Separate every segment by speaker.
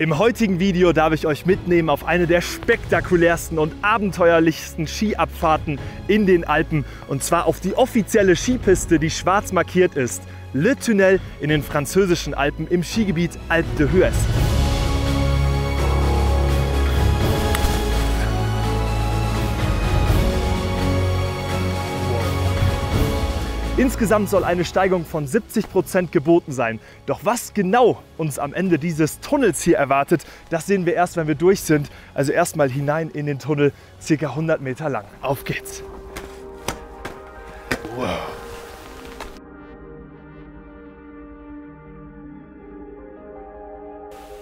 Speaker 1: Im heutigen Video darf ich euch mitnehmen auf eine der spektakulärsten und abenteuerlichsten Skiabfahrten in den Alpen. Und zwar auf die offizielle Skipiste, die schwarz markiert ist. Le Tunnel in den französischen Alpen im Skigebiet Alpe d'Huez. Insgesamt soll eine Steigung von 70% geboten sein. Doch was genau uns am Ende dieses Tunnels hier erwartet, das sehen wir erst, wenn wir durch sind. Also erstmal hinein in den Tunnel, ca. 100 Meter lang. Auf geht's! Wow.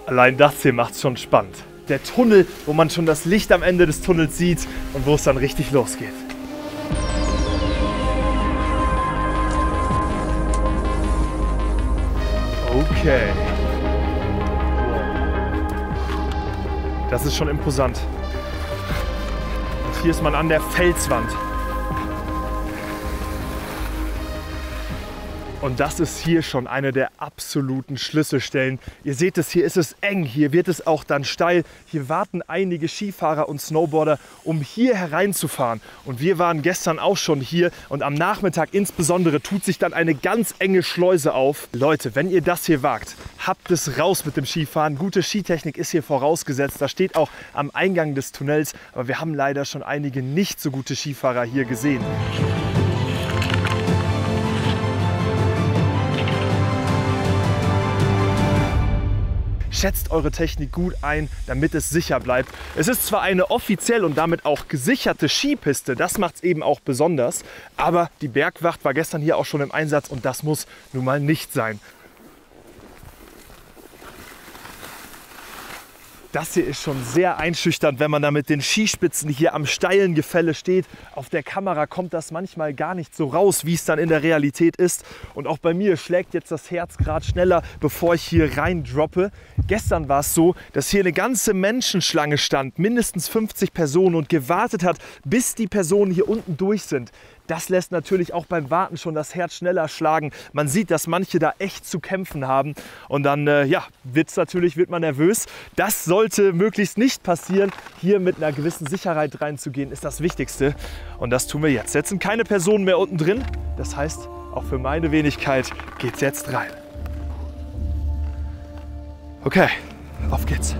Speaker 1: Allein das hier macht's schon spannend. Der Tunnel, wo man schon das Licht am Ende des Tunnels sieht und wo es dann richtig losgeht. Okay. Das ist schon imposant. Und hier ist man an der Felswand. Und das ist hier schon eine der absoluten Schlüsselstellen. Ihr seht es, hier ist es eng, hier wird es auch dann steil. Hier warten einige Skifahrer und Snowboarder, um hier hereinzufahren. Und wir waren gestern auch schon hier und am Nachmittag insbesondere tut sich dann eine ganz enge Schleuse auf. Leute, wenn ihr das hier wagt, habt es raus mit dem Skifahren. Gute Skitechnik ist hier vorausgesetzt. Das steht auch am Eingang des Tunnels. Aber wir haben leider schon einige nicht so gute Skifahrer hier gesehen. Schätzt eure Technik gut ein, damit es sicher bleibt. Es ist zwar eine offiziell und damit auch gesicherte Skipiste, das macht es eben auch besonders, aber die Bergwacht war gestern hier auch schon im Einsatz und das muss nun mal nicht sein. Das hier ist schon sehr einschüchternd, wenn man da mit den Skispitzen hier am steilen Gefälle steht. Auf der Kamera kommt das manchmal gar nicht so raus, wie es dann in der Realität ist. Und auch bei mir schlägt jetzt das Herz gerade schneller, bevor ich hier rein droppe. Gestern war es so, dass hier eine ganze Menschenschlange stand, mindestens 50 Personen und gewartet hat, bis die Personen hier unten durch sind. Das lässt natürlich auch beim Warten schon das Herz schneller schlagen. Man sieht, dass manche da echt zu kämpfen haben. Und dann wird man nervös. Das sollte möglichst nicht passieren. Hier mit einer gewissen Sicherheit reinzugehen, ist das Wichtigste. Und das tun wir jetzt. Jetzt sind keine Personen mehr unten drin. Das heißt, auch für meine Wenigkeit geht's jetzt rein. Okay, auf geht's.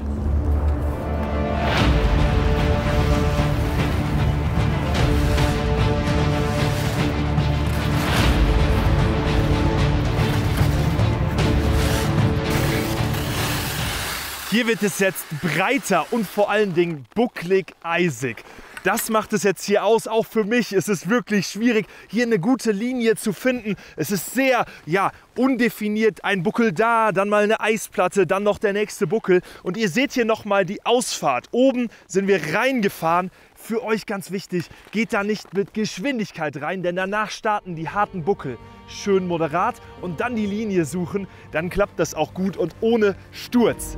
Speaker 1: Hier wird es jetzt breiter und vor allen Dingen bucklig eisig. Das macht es jetzt hier aus, auch für mich. Es ist wirklich schwierig, hier eine gute Linie zu finden. Es ist sehr, undefiniert. Ein Buckel da, dann mal eine Eisplatte, dann noch der nächste Buckel. Und ihr seht hier nochmal die Ausfahrt. Oben sind wir reingefahren. Für euch ganz wichtig, geht da nicht mit Geschwindigkeit rein, denn danach starten die harten Buckel. Schön moderat und dann die Linie suchen, dann klappt das auch gut und ohne Sturz.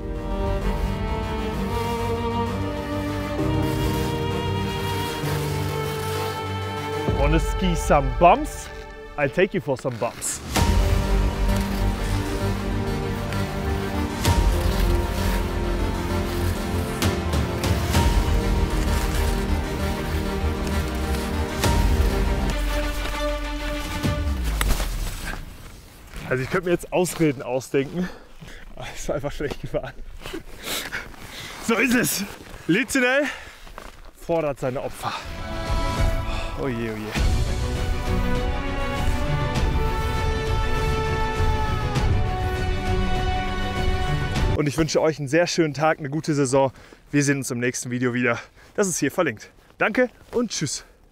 Speaker 1: Wanna ski some bumps? I'll take you for some bumps. Also ich könnte mir jetzt Ausreden ausdenken, aber es war einfach schlecht gefahren. So ist es. Le Tunnel fordert seine Opfer. Oh je, oh je. Und ich wünsche euch einen sehr schönen Tag, eine gute Saison. Wir sehen uns im nächsten Video wieder. Das ist hier verlinkt. Danke und tschüss.